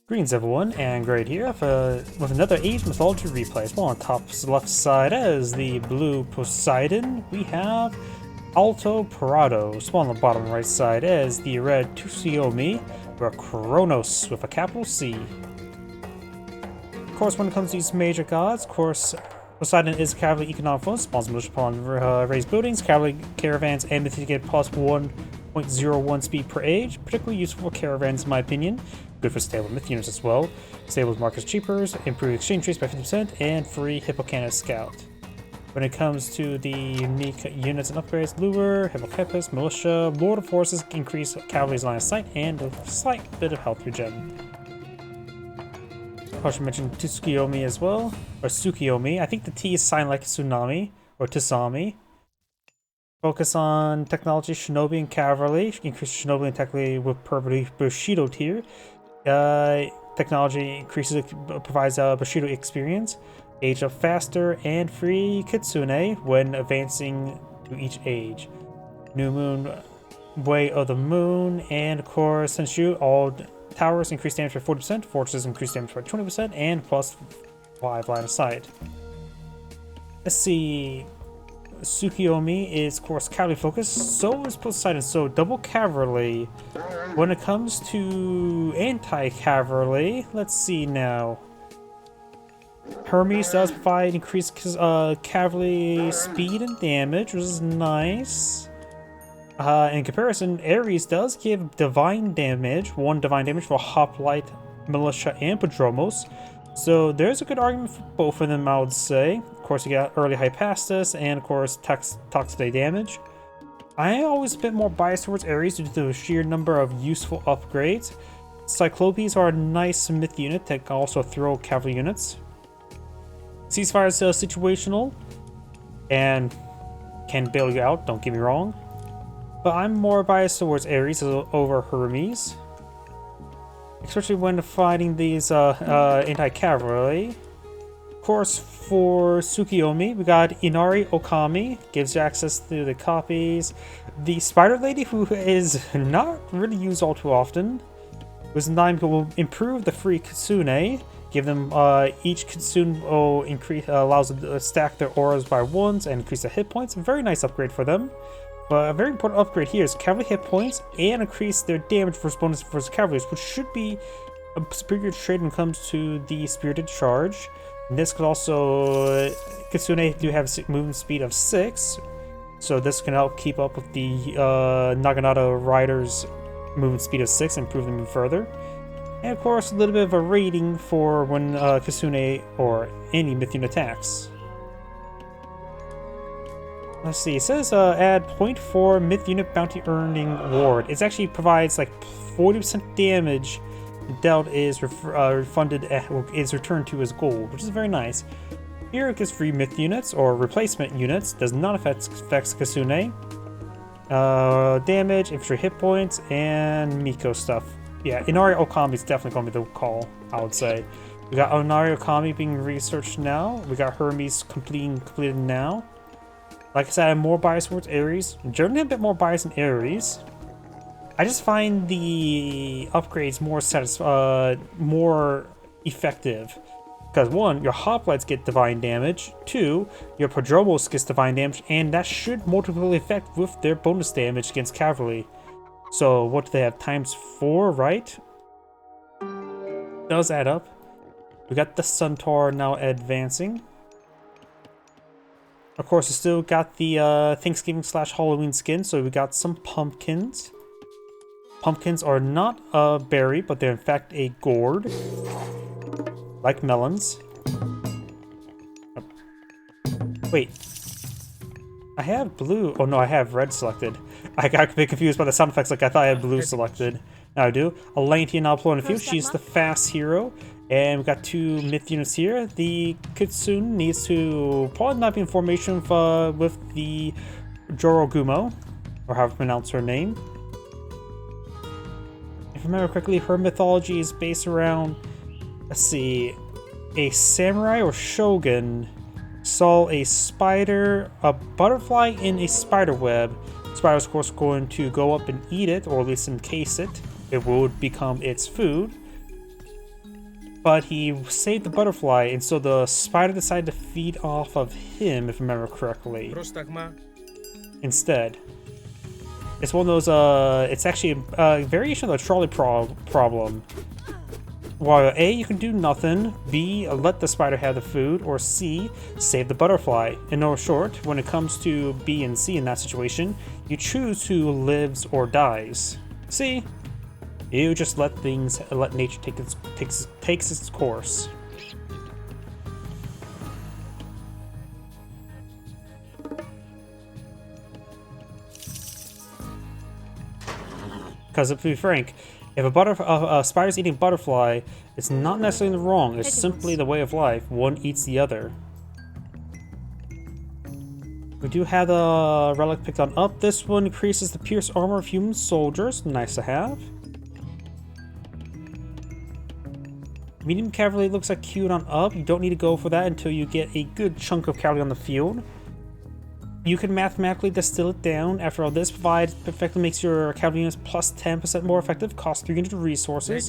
Greetings everyone, and Great here with another Age Mythology Replay. Well, on top left side as the blue Poseidon, we have Altoprado. So on the bottom right side as the red Tsukuyomi, or Cronos with a capital C. Of course, when it comes to these major gods, of course, Poseidon is cavalry economic influence, spawns militia upon raised buildings, cavalry caravans, and mythic get plus 1.01 speed per age. Particularly useful for caravans in my opinion. Good for stable myth units as well. Stable markets cheapers, improved exchange rates by 50%, and free Hippocampus Scout. When it comes to the unique units and upgrades, Lure, Hippocampus, Militia, Lord of Forces increase cavalry's line of sight, and a slight bit of health regen. I should mention Tsukuyomi as well, or Tsukuyomi. I think the T is signed like tsunami, or Tsami. Focus on technology, Shinobi, and Cavalry. Increase Shinobi and technically with per Bushido tier. Technology increases, provides Bushido experience. Age up faster, and free Kitsune when advancing to each age. New Moon, Way of the Moon, and of course, Senshu, all towers increase damage by 40%, fortresses increase damage by 20%, and plus 5 line of sight. Let's see. Tsukuyomi is, of course, cavalry focused, so is Poseidon, so double cavalry. When it comes to anti-cavalry, let's see now. Hermes does provide increased cavalry speed and damage, which is nice. In comparison, Ares does give divine damage, 1 divine damage for Hoplite, Militia, and Prodromos. So there's a good argument for both of them, I would say. Of course, you got early Hypaspis and, of course, Toxic damage. I am always a bit more biased towards Ares due to the sheer number of useful upgrades. Cyclopes are a nice myth unit that can also throw cavalry units. Ceasefire is situational and can bail you out, don't get me wrong. But I'm more biased towards Ares over Hermes. Especially when fighting these anti-cavalry. Of course, for Tsukuyomi, we got Inari Okami, gives you access to the copies. The Spider Lady, who is not really used all too often, was 9 will improve the free Kitsune. Give them each Kitsune will increase allows them to stack their auras by 1s and increase their hit points. A very nice upgrade for them. But a very important upgrade here is cavalry hit points and increase their damage versus bonus versus cavalry, which should be a superior trade when it comes to the spirited charge. And this could also Kitsune do have movement speed of 6, so this can help keep up with the Naginata Riders' movement speed of 6 and improve them even further. And of course, a little bit of a rating for when Kitsune or any myth unit attacks. Let's see, it says add 0.4 myth unit bounty earning ward. It actually provides like 40% damage dealt is refunded, is returned to as gold, which is very nice. Here it gives free myth units or replacement units, does not affect Kitsune. Damage, infantry hit points, and Miko stuff. Yeah, Inari Okami is definitely going to be the call, I would say. We got Inari Okami being researched now. We got Hermes completed now. Like I said, I'm more biased towards Ares. Generally a bit more biased in Ares. I just find the upgrades more effective. Because 1, your hoplites get divine damage. 2, your Prodromos gets divine damage, and that should multiply effect with their bonus damage against cavalry. So what do they have? ×4, right? Does add up. We got the Centaur now advancing. Of course, we still got the Thanksgiving/Halloween skin, so we got some pumpkins. Pumpkins are not a berry, but they're in fact a gourd, like melons. Wait, I have blue. Oh no, I have red selected. I got a bit confused by the sound effects, like I thought I had blue selected. Now I do. Alantia now deployed in the field. She's the fast hero. And we've got 2 myth units here. The Kitsune needs to probably not be in formation with the Jorogumo, or however you pronounce her name. If I remember correctly, her mythology is based around, let's see, a samurai or shogun saw a spider, a butterfly in a spider web. The spider is of course going to go up and eat it, or at least encase it. It would become its food. but he saved the butterfly, and so the spider decided to feed off of him, if I remember correctly. Instead. It's one of those, it's actually a variation of the trolley problem. While A, you can do nothing, B, let the spider have the food, or C, save the butterfly. In short, when it comes to B and C in that situation, you choose who lives or dies. See? You just let nature takes its course. Because to be frank, if a spider's eating a butterfly, it's not necessarily wrong, it's simply the way of life. One eats the other. We do have the relic picked on up. This one increases the pierce armor of human soldiers. Nice to have. Medium cavalry looks like cute on up. You don't need to go for that until you get a good chunk of cavalry on the field. You can mathematically distill it down. After all, this effectively makes your cavalry units plus 10% more effective, costs 300 resources.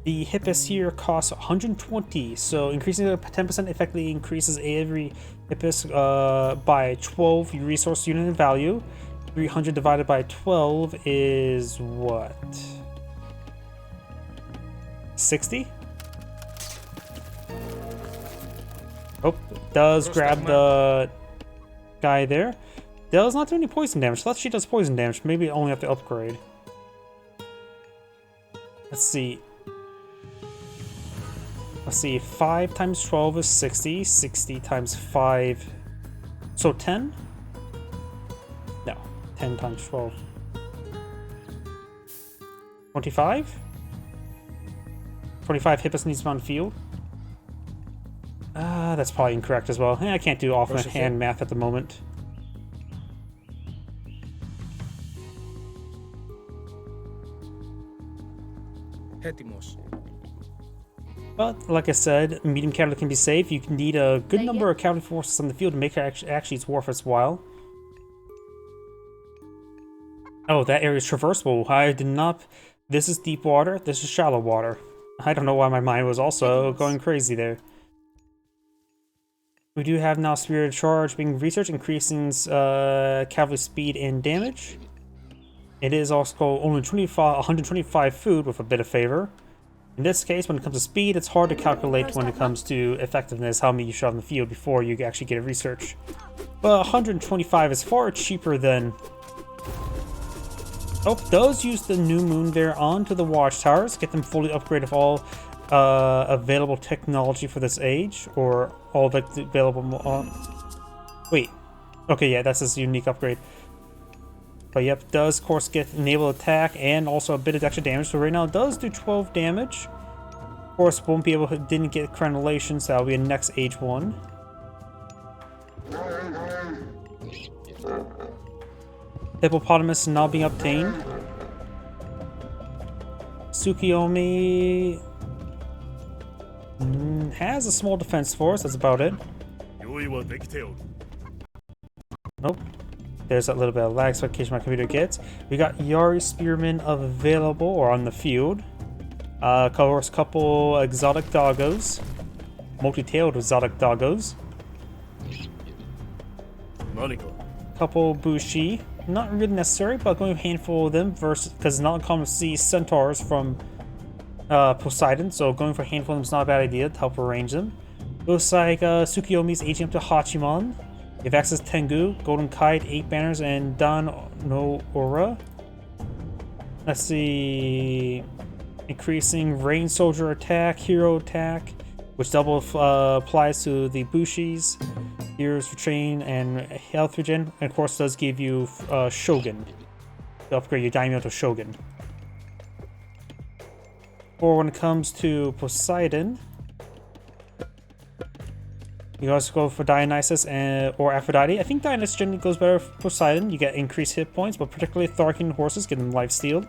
The hippus here costs 120, so increasing it 10% effectively increases every hippus by 12 resource unit in value. 300 divided by 12 is what? 60? Oh, does grab the guy there. Does not do any poison damage. Let's see, she does poison damage. Maybe only have to upgrade. Let's see. 5 times 12 is 60. 60 times 5. So 10? No. 10 times 12. 25? 25 hippus needs to be on the field. That's probably incorrect as well. I can't do offhand math at the moment. But, like I said, medium cavalry can be safe. You can need a good number of cavalry forces on the field to make it actually it's worth its while. Oh, that area is traversable. I did not... This is deep water, this is shallow water. I don't know why my mind was also going crazy there. We do have now Spirited Charge being researched, increasing cavalry speed and damage. It is also only 125 food with a bit of favor. In this case, when it comes to speed, it's hard to calculate when it comes to effectiveness, how many you should have on the field before you actually get a research. But 125 is far cheaper than... Oh, does use the new moon there onto the watchtowers, get them fully upgraded with all available technology for this age, or all the available... wait. Okay, yeah, that's his unique upgrade. But yep, does of course get enable attack and also a bit of extra damage. So right now it does do 12 damage. Of course, won't be able to, didn't get crenellation, so that'll be a next age one. Hippopotamus now being obtained. Tsukuyomi has a small defense force, that's about it. Nope. There's that little bit of lag expectation my computer gets. We got Yari Spearmen available or on the field. Of course, couple exotic doggos. Multi-tailed exotic doggos. Couple Bushi. Not really necessary, but going a handful of them versus because it's not uncommon to see centaurs from Poseidon, so going for a handful of them is not a bad idea to help arrange them. Looks like Tsukuyomi's aging up to Hachiman. You have access to Tengu, Golden Kite, 8 Banners, and Dan no Aura. Let's see. Increasing Rain Soldier attack, Hero attack, which double applies to the Bushis, Heroes for Train, and Health Regen. And of course, does give you Shogun to upgrade your Daimyo to Shogun. Or when it comes to Poseidon, you also go for Dionysus or Aphrodite. I think Dionysus generally goes better for Poseidon. You get increased hit points, but particularly Tharkin horses give them life steal.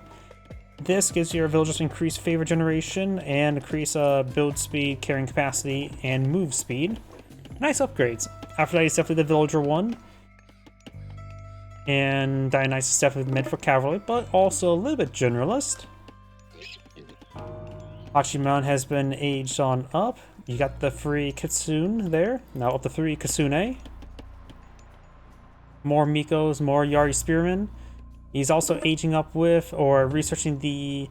This gives your villagers increased favor generation and increase build speed, carrying capacity, and move speed. Nice upgrades. Aphrodite is definitely the villager one. And Dionysus is definitely meant for cavalry, but also a little bit generalist. Hachiman has been aged on up. You got the free Kitsune there. Now up to 3 Kitsune. More Mikos, more Yari Spearmen. He's also aging up with or researching the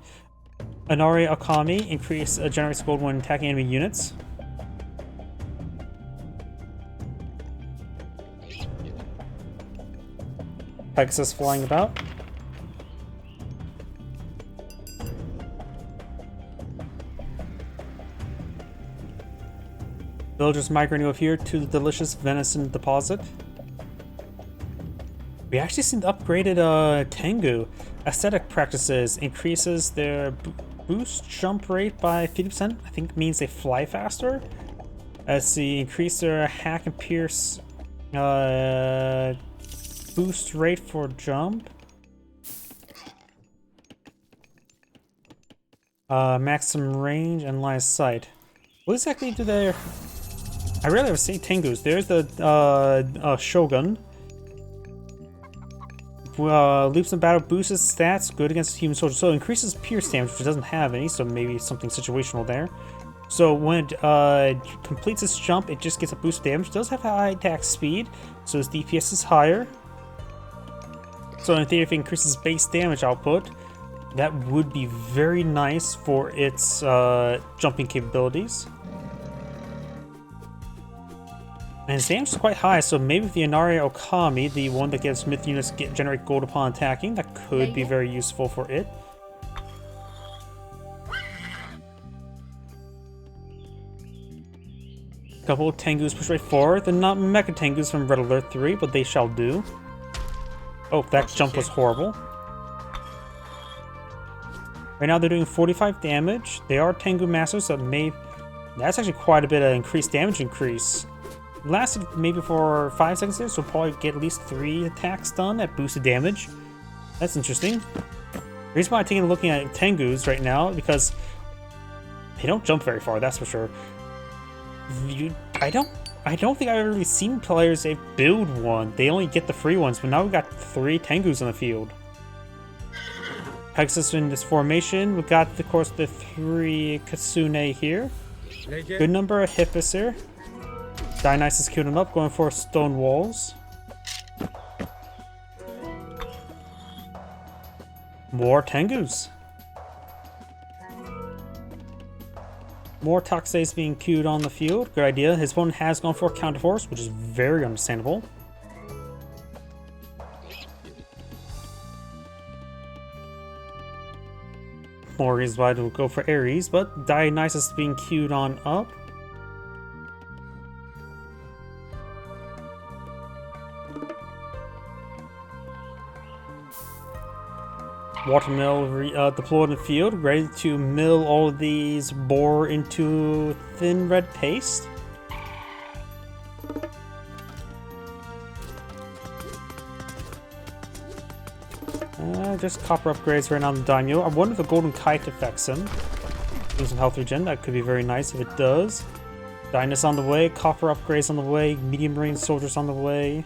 Inari Akami. Increase generates gold when attacking enemy units. Pegasus flying about. Villagers migrating over here to the delicious venison deposit. We actually seen the upgraded Tengu. Aesthetic practices increases their boost jump rate by 50%. I think means they fly faster. As they increase their hack and pierce boost rate for jump. Maximum range and line of sight. What exactly do they... I rarely ever see Tengus. There's the Shogun. Leaps in battle boosts his stats, good against human soldiers. So it increases pierce damage, which it doesn't have any, so maybe something situational there. So when it completes its jump, it just gets a boost of damage. It does have high attack speed, so its DPS is higher. So in theory, if it increases base damage output, that would be very nice for its jumping capabilities. And its damage is quite high, so maybe with the Inari Okami, the one that gives myth units generate gold upon attacking, that could be very useful for it. Couple of Tengus push right forward. They're not Mecha Tengus from Red Alert 3, but they shall do. Oh, that jump was horrible. Right now they're doing 45 damage. They are Tengu Masters, so that's actually quite a bit of increased damage increase. Lasted maybe for 5 seconds there, so probably get at least 3 attacks done at boosted damage. That's interesting. The reason why I'm taking a look at Tengus right now, because they don't jump very far, that's for sure. I don't think I've ever really seen players they build one. They only get the free ones, but now we've got 3 Tengus on the field. Pegasus in this formation. We've got, of course, the 3 Kitsune here. Good number of Hippos here. Dionysus queuing up, going for stone walls. More Tengus. More Taxes being queued on the field. Good idea. His opponent has gone for counterforce, which is very understandable. More reasons why to go for Ares, but Dionysus being queued on up. Watermill deployed in the field, ready to mill all of these boar into thin red paste. Just copper upgrades right now on the Daimyo. I wonder if the golden kite affects him. Doing some health regen, that could be very nice if it does. Dynas on the way, copper upgrades on the way, medium range soldiers on the way.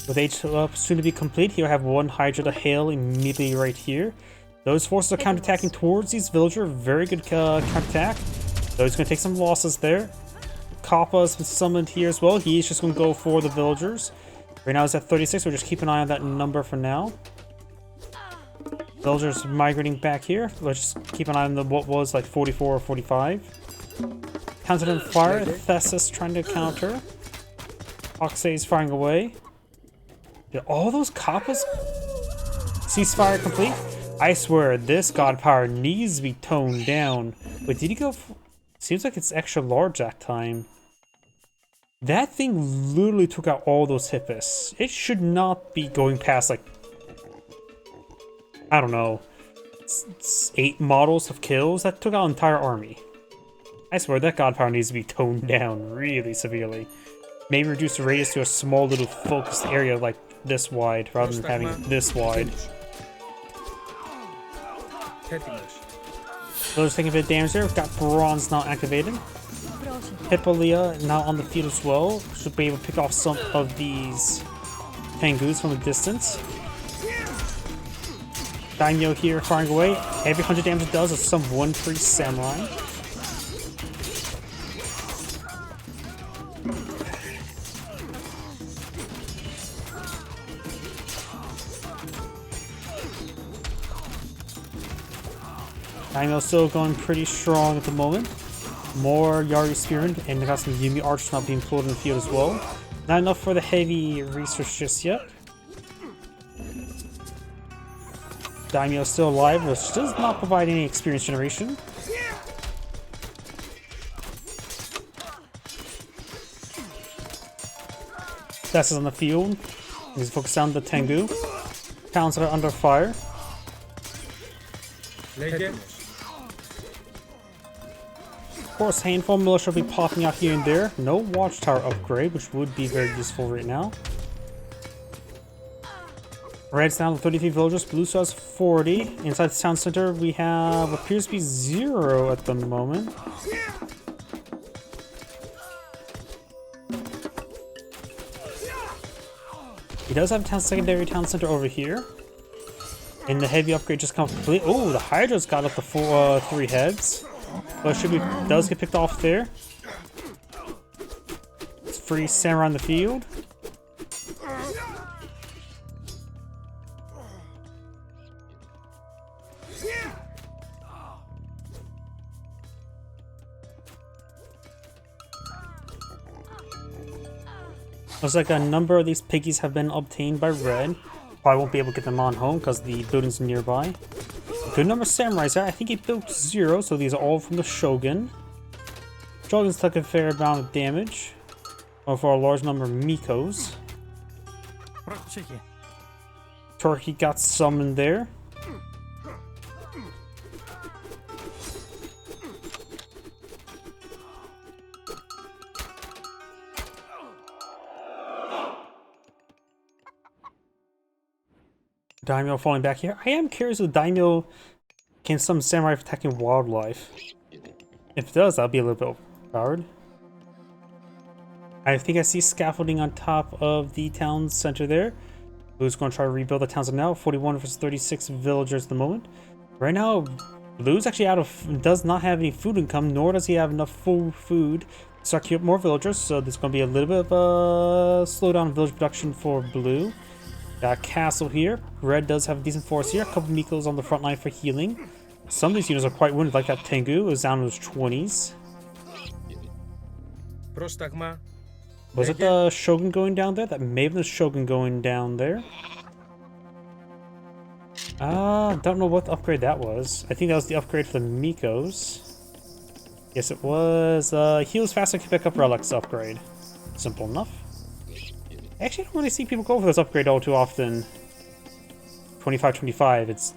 With H up soon to be complete, he'll have 1 Hydra to hail immediately right here. Those forces are counterattacking towards these villagers. Very good counterattack. So he's going to take some losses there. Kappa's been summoned here as well. He's just going to go for the villagers. Right now it's at 36, so just keep an eye on that number for now. Villagers migrating back here. Let's just keep an eye on the what was like 44 or 45. Countered on fire. Thesis trying to counter. Oxay's firing away. Did all those Kappas ceasefire complete? I swear, this god power needs to be toned down. Wait, did he go? Seems like it's extra large that time. That thing literally took out all those Hippos. It should not be going past, like, I don't know, 8 models of kills. That took out an entire army. I swear, that god power needs to be toned down really severely. Maybe reduce the radius to a small little focused area like this wide, rather than having it this wide. So just taking a bit of damage there. We've got Bronze now activated. Hippolyta now on the field as well. Should be able to pick off some of these Tengus from a distance. Daimyo here firing away. Every 100 damage it does is some 1-3 samurai. Daimyo still going pretty strong at the moment. More Yari Spearmen, and they got some Yumi Archers not being pulled in the field as well. Not enough for the heavy research just yet. Daimyo still alive, which does not provide any experience generation. Tess is on the field. He's focused on the Tengu. Towns are under fire. Of course, handful of militia will be popping out here and there. No watchtower upgrade, which would be very useful right now. Red's down to 33 villagers. Blue still has 40. Inside the town center, we have what appears to be 0 at the moment. He does have a secondary town center over here. And the heavy upgrade just complete. Oh, the Hydra's got up to 3 heads. But should be does get picked off there. It's free samurai on the field. Looks like a number of these piggies have been obtained by Red. Probably won't be able to get them on home because the buildings are nearby. Good number of samurais there. I think he built 0, so these are all from the Shogun. Shogun's took a fair amount of damage. For a large number of Mikos. Turkey got summoned there. Daimyo falling back here. I am curious if Daimyo can summon samurai for attacking wildlife. If it does, that'll be a little bit overpowered. I think I see scaffolding on top of the town center there. Blue's going to try to rebuild the town center now. 41 versus 36 villagers at the moment. Right now, Blue's actually does not have any food income, nor does he have enough full food to start keep up more villagers. So there's going to be a little bit of a slowdown in village production for Blue. Got a castle here. Red does have a decent force here. A couple of Mikos on the front line for healing. Some of these units are quite wounded, like that Tengu. It was down in those 20s. Was it the Shogun going down there? That may have been the Shogun going down there. Don't know what the upgrade that was. I think that was the upgrade for the Mikos. Yes, it was. Heals faster to pick up relics upgrade. Simple enough. I actually don't really see people go for this upgrade all too often. 25-25, it's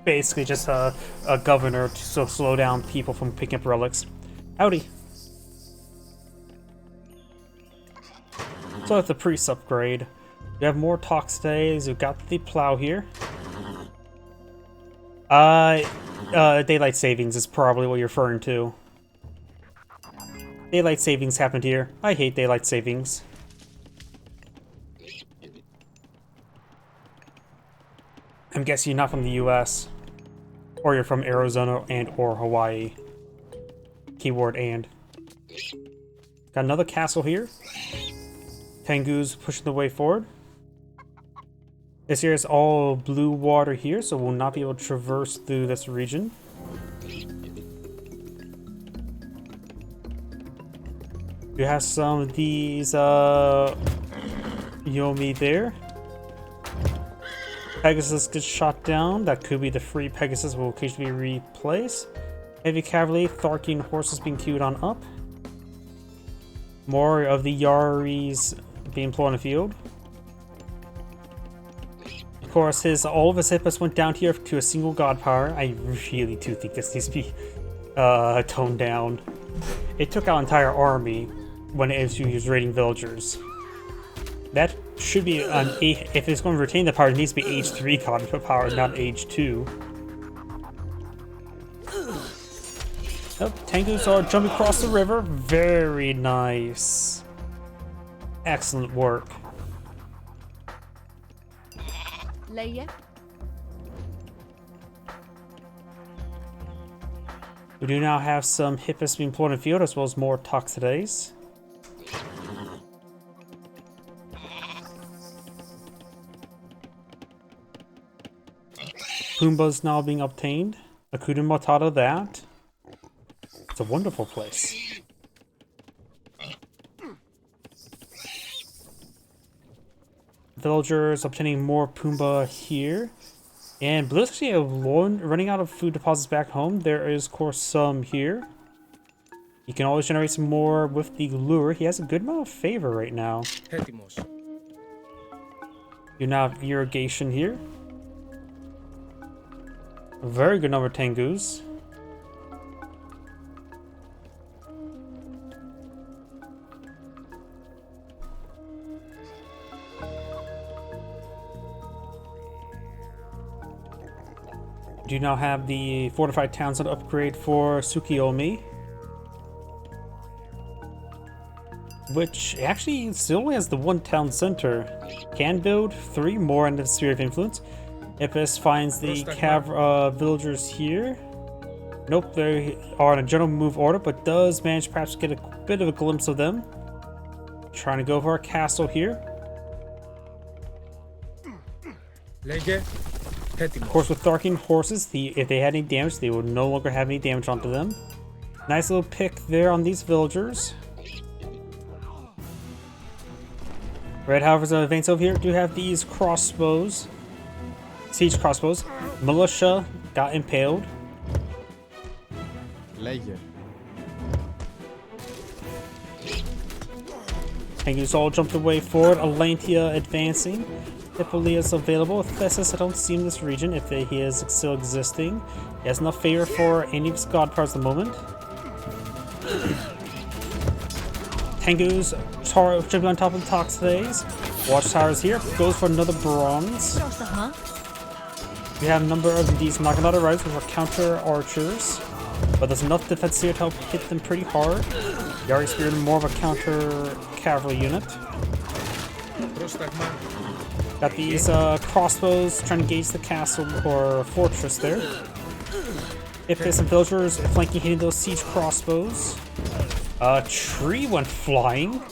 basically just a governor to slow down people from picking up relics. Howdy. So that's the priest upgrade. We have more talks today. So we've got the plow here. Daylight savings is probably what you're referring to. Daylight savings happened here. I hate daylight savings. I'm guessing you're not from the US. Or you're from Arizona and or Hawaii. Keyword and. Got another castle here. Tengu's pushing the way forward. This here is all blue water here, so we'll not be able to traverse through this region. You have some of these Yomi there. Pegasus gets shot down. That could be the free Pegasus will occasionally be replaced. Heavy cavalry, Tharkian horses being queued on up. More of the Yaris being employed on the field. Of course, all of his hippos went down here to a single god power. I really do think this needs to be toned down. It took out an entire army when it was raiding villagers. That should be an if it's going to retain the power, it needs to be age 3 god power, not age 2. Oh, Tengus are jumping across the river. Very nice. Excellent work. We do now have some hippos being employed in the field, as well as more toxidaes. Pumbaa's now being obtained. Akuda Matata that. It's a wonderful place. Villagers obtaining more Pumbaa here. And Blue's actually running out of food deposits back home. There is, of course, some here. You can always generate some more with the lure. He has a good amount of favor right now. You now have irrigation here. A very good number of Tengus. Do now have the fortified towns on upgrade for Tsukuyomi, which actually still only has the one town center. Can build 3 more into the sphere of influence. Ipis finds the villagers here. Nope, they are in a general move order, but does manage perhaps to get a bit of a glimpse of them. Trying to go for a castle here. Of course, with Darking Horses, if they had any damage, they would no longer have any damage onto them. Nice little pick there on these villagers. Red House's advance over here do have these crossbows. Siege crossbows. Militia got impaled. Tengus all jumped away forward. Atlantia advancing. Hippolyta is available. Thesis, I don't see him in this region if he is still existing. He has enough favor for any of his god powers at the moment. Tengu's jumping on top of the Toxidaes. Watchtowers here. Goes for another bronze. We have a number of these Naginata Riders which are counter archers. But there's enough defense here to help hit them pretty hard. Yari Spirit more of a counter cavalry unit. Got these crossbows trying to gauge the castle or fortress there. If there's some villagers flanking hitting those siege crossbows. A tree went flying.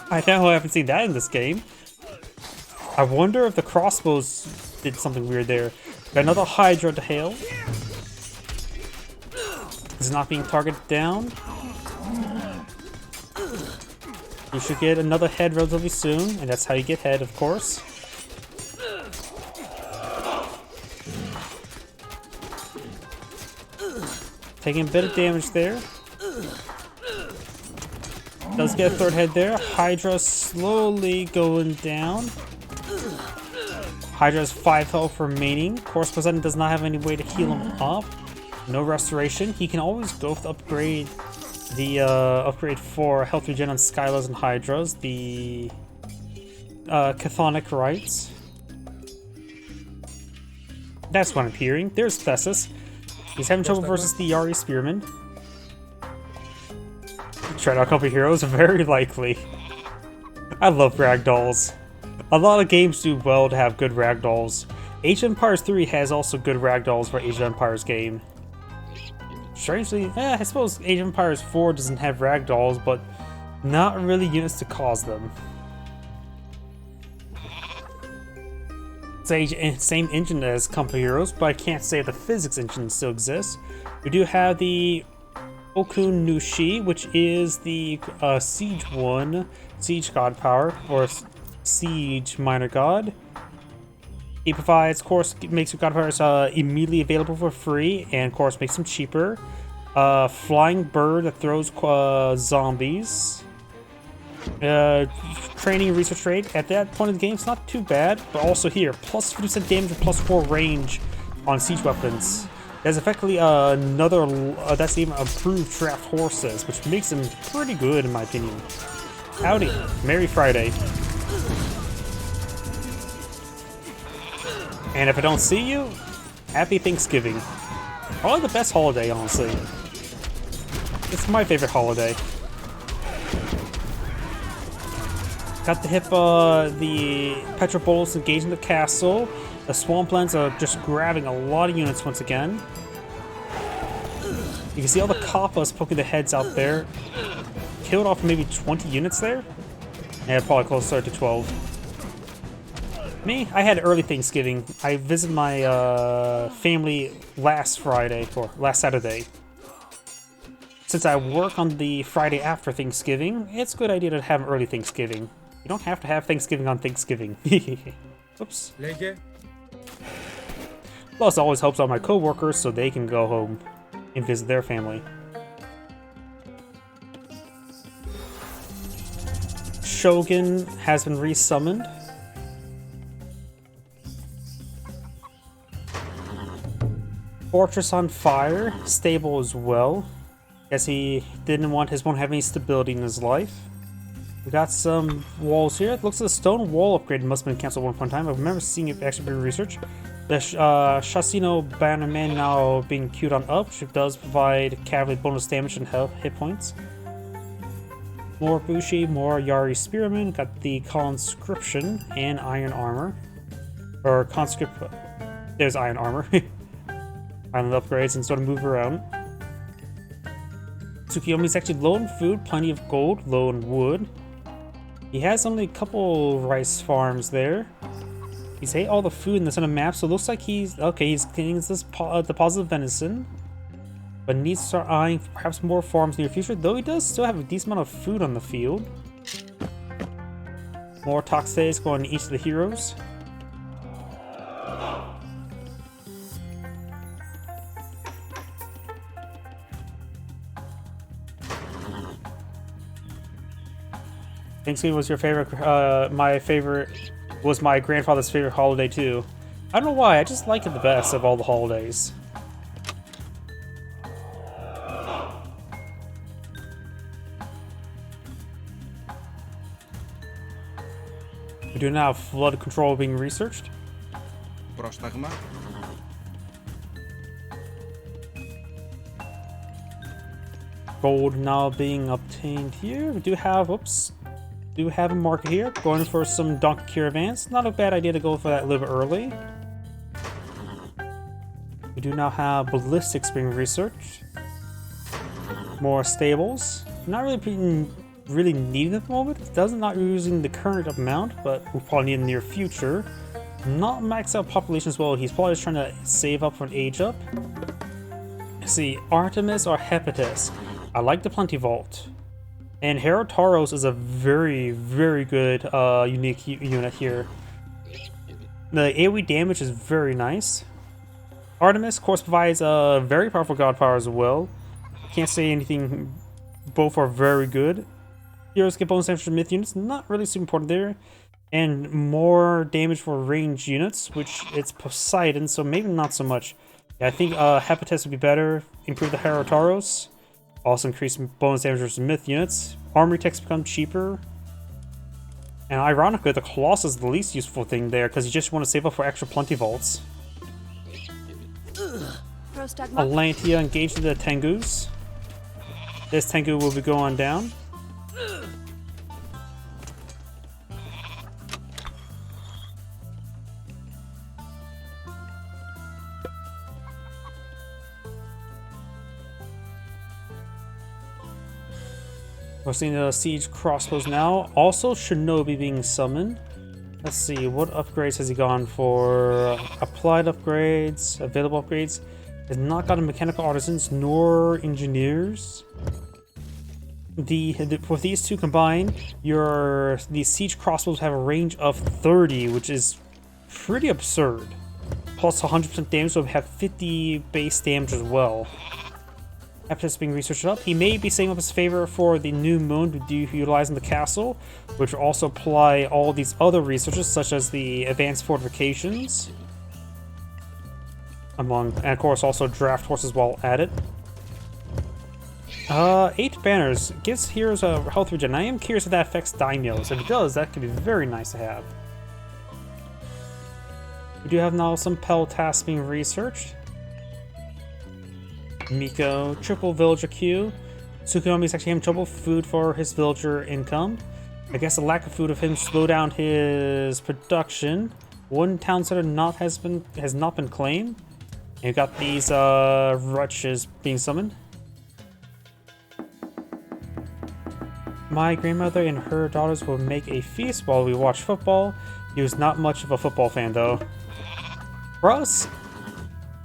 I haven't seen that in this game. I wonder if the crossbows did something weird there. Got another Hydra to hail. Is not being targeted down. You should get another head relatively soon, and that's how you get head, of course. Taking a bit of damage there. Does get a third head there. Hydra slowly going down. Hydra has 5 health remaining. Of course, Poseidon does not have any way to heal him up. No restoration. He can always go with upgrade. The upgrade for health regen on Skylas and Hydras, the Chthonic Rites. That's what I'm hearing. There's Thesis. He's having trouble versus the Yari Spearman. Tried out a couple heroes, very likely. I love ragdolls. A lot of games do well to have good ragdolls. Age of Empires 3 has also good ragdolls for Age of Empires game. Strangely, I suppose Age of Empires 4 doesn't have ragdolls, but not really units to cause them. It's same engine as Company Heroes, but I can't say the physics engine still exists. We do have the Okun Nushi, which is the Siege 1 Siege God power, or Siege Minor God. He provides, of course, makes your god powers immediately available for free, and of course makes them cheaper. Flying bird that throws zombies. Training research rate at that point in the game, it's not too bad, but also here, plus 50% damage and plus 4 range on siege weapons. That's effectively another, that's even improved draft horses, which makes them pretty good in my opinion. Howdy, Merry Friday. And if I don't see you, happy Thanksgiving. Probably the best holiday, honestly. It's my favorite holiday. Got to hit the Petropolis engaging the castle. The Swamplands are just grabbing a lot of units once again. You can see all the kappas poking their heads out there. Killed off maybe 20 units there. Yeah, probably closer to 12. Me, I had early Thanksgiving. I visited my family last Friday, or last Saturday. Since I work on the Friday after Thanksgiving, it's a good idea to have an early Thanksgiving. You don't have to have Thanksgiving on Thanksgiving. Oops. Plus, it always helps out my coworkers so they can go home and visit their family. Shogun has been resummoned. Fortress on fire, stable as well. Guess he didn't want his won't have any stability in his life. We got some walls here. It looks like the stone wall upgrade must have been cancelled at one point in time. I remember seeing it actually been researched. The Shasino Bannerman now being queued on up, which does provide cavalry bonus damage and health hit points. More Bushi, more Yari Spearmen. Got the conscription and iron armor. Or conscript. There's iron armor. Island upgrades and sort of move around. Tsukuyomi's actually low in food, plenty of gold, low in wood. He has only a couple rice farms there. He's ate all the food in the center map, so it looks like he's okay. He's getting this deposit of venison, but needs to start eyeing perhaps more farms in the near future. Though he does still have a decent amount of food on the field. More Toxays going to each of the heroes. Thanksgiving was your favorite. My favorite was my grandfather's favorite holiday too. I don't know why, I just like it the best of all the holidays. We do now have flood control being researched. Gold now being obtained here. We do have, do have a market here. Going for some donkey caravans. Not a bad idea to go for that a little bit early. We do now have ballistics being researched. More stables. Not really being needed at the moment. It doesn't not using the current amount, but we'll probably need in the near future. Not max out population as well. He's probably just trying to save up for an age up. Let's see, Artemis or Hepatis. I like the Plenty Vault. And Herotaros is a very, very good unique unit here. The AoE damage is very nice. Artemis, of course, provides a very powerful god power as well. Can't say anything, both are very good. Heroes get bonus damage from myth units, not really super important there. And more damage for ranged units, which it's Poseidon, so maybe not so much. Yeah, I think Hepatis would be better. Improve the Herotaros. Also increase bonus damage versus myth units. Armory techs become cheaper. And ironically, the Colossus is the least useful thing there, because you just want to save up for extra Plenty Vaults. Atlantia engaged in the Tengus. This Tengu will be going down. We're seeing the siege crossbows now. Also, Shinobi being summoned. Let's see, what upgrades has he gone for? Applied upgrades, available upgrades. Has not gotten mechanical artisans nor engineers. For these two combined, these siege crossbows have a range of 30, which is pretty absurd. Plus 100% damage, so we have 50 base damage as well. After this being researched up, he may be saving up his favor for the new moon to do utilizing the castle, which will also apply all these other researches, such as the advanced fortifications, and of course also draft horses while at it. 8 banners gives heroes a health regen. I am curious if that affects daimyos. If it does, that could be very nice to have. We do have now some Pell tasks being researched. Miko, triple villager queue. Tsukuyomi is actually having trouble with food for his villager income. I guess the lack of food of him slow down his production. One town center has not been claimed. And you got these wretches being summoned. My grandmother and her daughters would make a feast while we watched football. He was not much of a football fan, though. For us,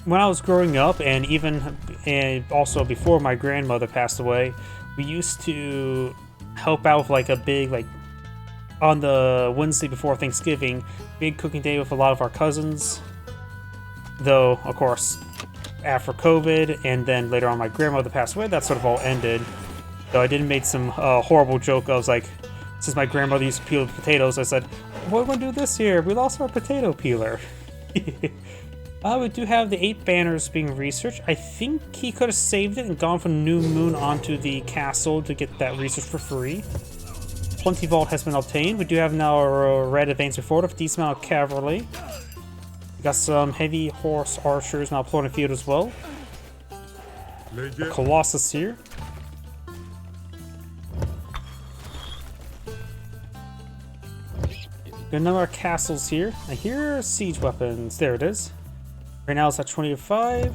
when I was growing up, and also before my grandmother passed away, we used to help out with like a big, like, on the Wednesday before Thanksgiving, big cooking day with a lot of our cousins. Though, of course, after COVID, and then later on my grandmother passed away, that sort of all ended. Though I did make some horrible joke. I was like, since my grandmother used to peel the potatoes, I said, what are we going to do this year? We lost our potato peeler. We do have the 8 banners being researched. I think he could have saved it and gone from New Moon onto the castle to get that research for free. 20 vault has been obtained. We do have now a red advancing forward of decent amount of cavalry. We got some heavy horse archers now pulling the field as well. A Colossus here. Good number of castles here. And here are siege weapons. There it is. Right now it's at 25.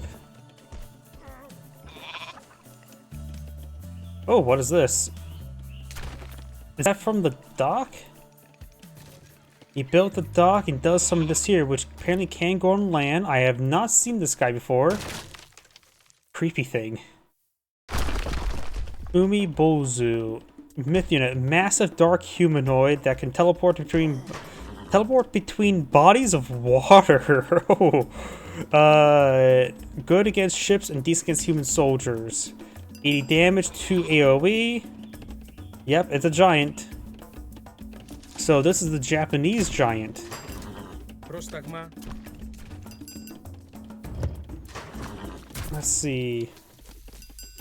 Oh, what is this? Is that from the dock? He built the dock and does some of this here, which apparently can go on land. I have not seen this guy before. Creepy thing. Umi Bozu. Myth unit. Massive dark humanoid that can teleport between bodies of water. Good against ships and decent against human soldiers. 80 damage to AoE. Yep, it's a giant. So this is the Japanese giant. Let's see.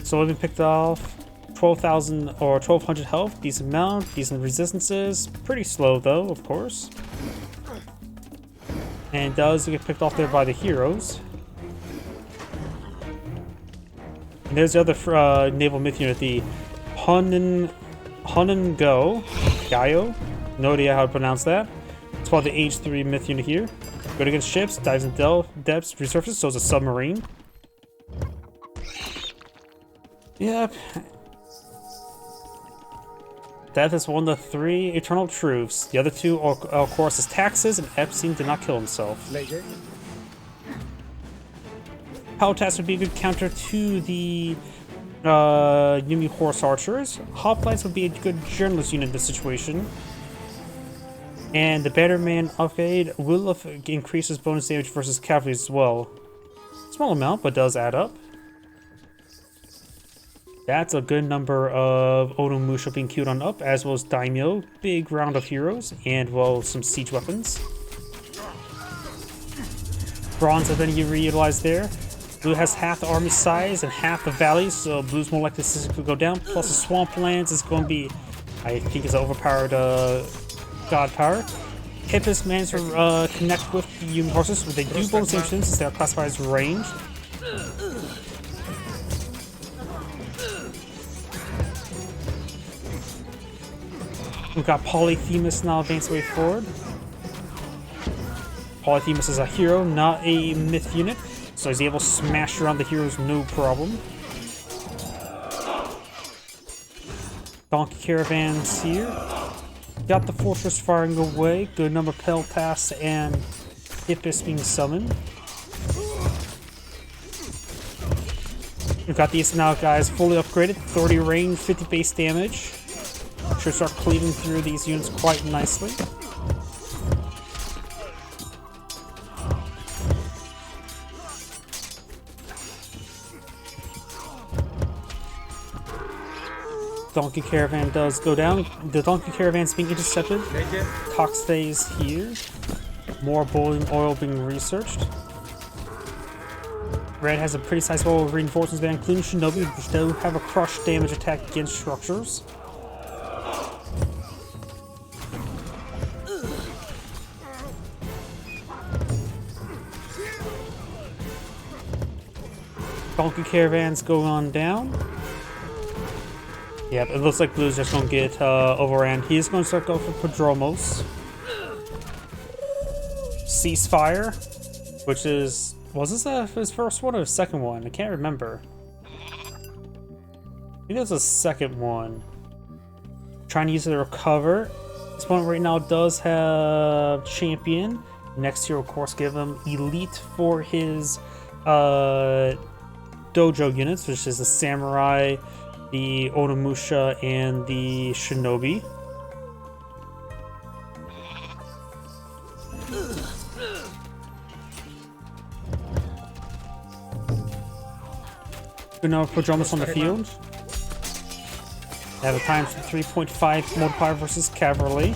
So we've been picked off 12,000 or 1,200 health. Decent amount, decent resistances. Pretty slow though, of course. And does get picked off there by the heroes. And there's the other naval myth unit, the Gaio. No idea how to pronounce that. It's called the H3 myth unit here. Good against ships, dives in depths, resurfaces, so it's a submarine. Yep. Death is one of the 3 eternal truths. The other 2, of course, is taxes, and Epstein did not kill himself. Peltas would be a good counter to the Yumi Horse Archers. Hoplites would be a good journalist unit in this situation. And the Bannerman upgrade will increases bonus damage versus cavalry as well. Small amount, but does add up. That's a good number of Onomusha being queued on up, as well as Daimyo. Big round of heroes, and well, some siege weapons. Bronze has been reutilized there. Blue has half the army size and half the valleys, so blue's more likely to go down. Plus the swamplands is going to be, I think, it's overpowered god power. Hippus managed to connect with the Yumi horses, but they do bonus damage since they are classified as ranged. We've got Polyphemus now advanced way forward. Polyphemus is a hero, not a myth unit, so he's able to smash around the heroes no problem. Donkey caravans here. Got the fortress firing away. Good number of Peltas and Hippus being summoned. We've got these now guys fully upgraded. 30 range, 50 base damage. Should start cleaving through these units quite nicely. Donkey Caravan does go down. The Donkey Caravan's being intercepted. Cox stays here. More boiling oil being researched. Red has a pretty sizable reinforcements band, including Shinobi, which do have a crush damage attack against structures. Donkey Caravans go on down. Yep, it looks like Blue's just going to get overran. He's going to start going for Prodromos. Ceasefire, which is... Was this his first one or his second one? I can't remember. I think it was the second one. trying to use it to recover. This opponent right now does have champion. Next year, of course, give him elite for his dojo units, which is the samurai, the Onimusha, and the shinobi. Good enough for Pajamas on the field. They have a times 3.5 multiplier versus cavalry.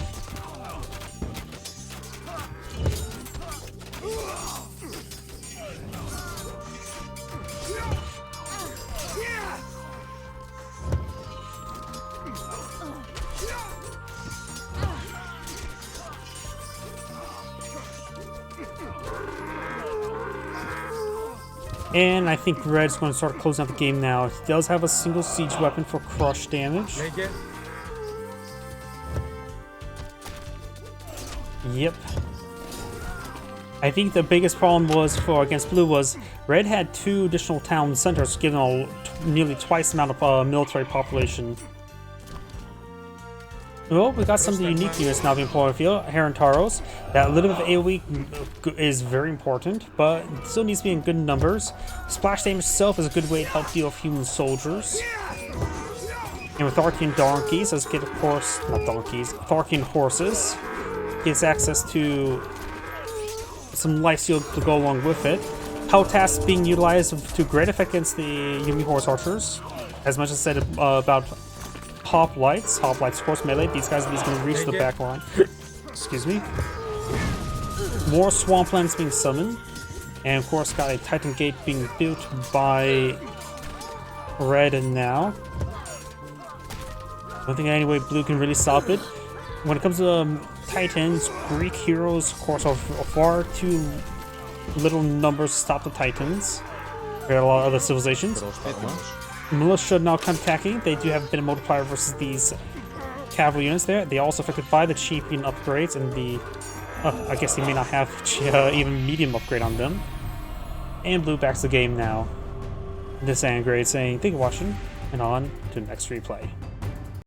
And I think Red's going to start closing out the game now. He does have a single siege weapon for crush damage. Yep. I think the biggest problem was for against Blue was Red had 2 additional town centers, giving nearly twice the amount of military population. Well, we got some of the unique units now being put on the field. Herontaros. That little bit of AoE is very important, but it still needs to be in good numbers. Splash damage itself is a good way to help deal with human soldiers. And with Archean donkeys, let's get, of course, not donkeys, Archean horses. Gets access to some lifesteal to go along with it. Peltas being utilized to great effect against the Yumi horse archers. As much as I said about Hoplites, of course, melee. These guys are going to reach the back line. Excuse me. More swamplands being summoned. And of course, got a Titan Gate being built by Red and now. I don't think any way Blue can really stop it. When it comes to Titans, Greek heroes, of course, are far too little numbers to stop the Titans. There are a lot of other civilizations. Militia now counterattacking. They do have a bit of multiplier versus these cavalry units there. They are also affected by the champion upgrades and the... I guess they may not have even medium upgrade on them. And Blue backs the game now. This Angrade saying, thank you for watching, and on to the next replay.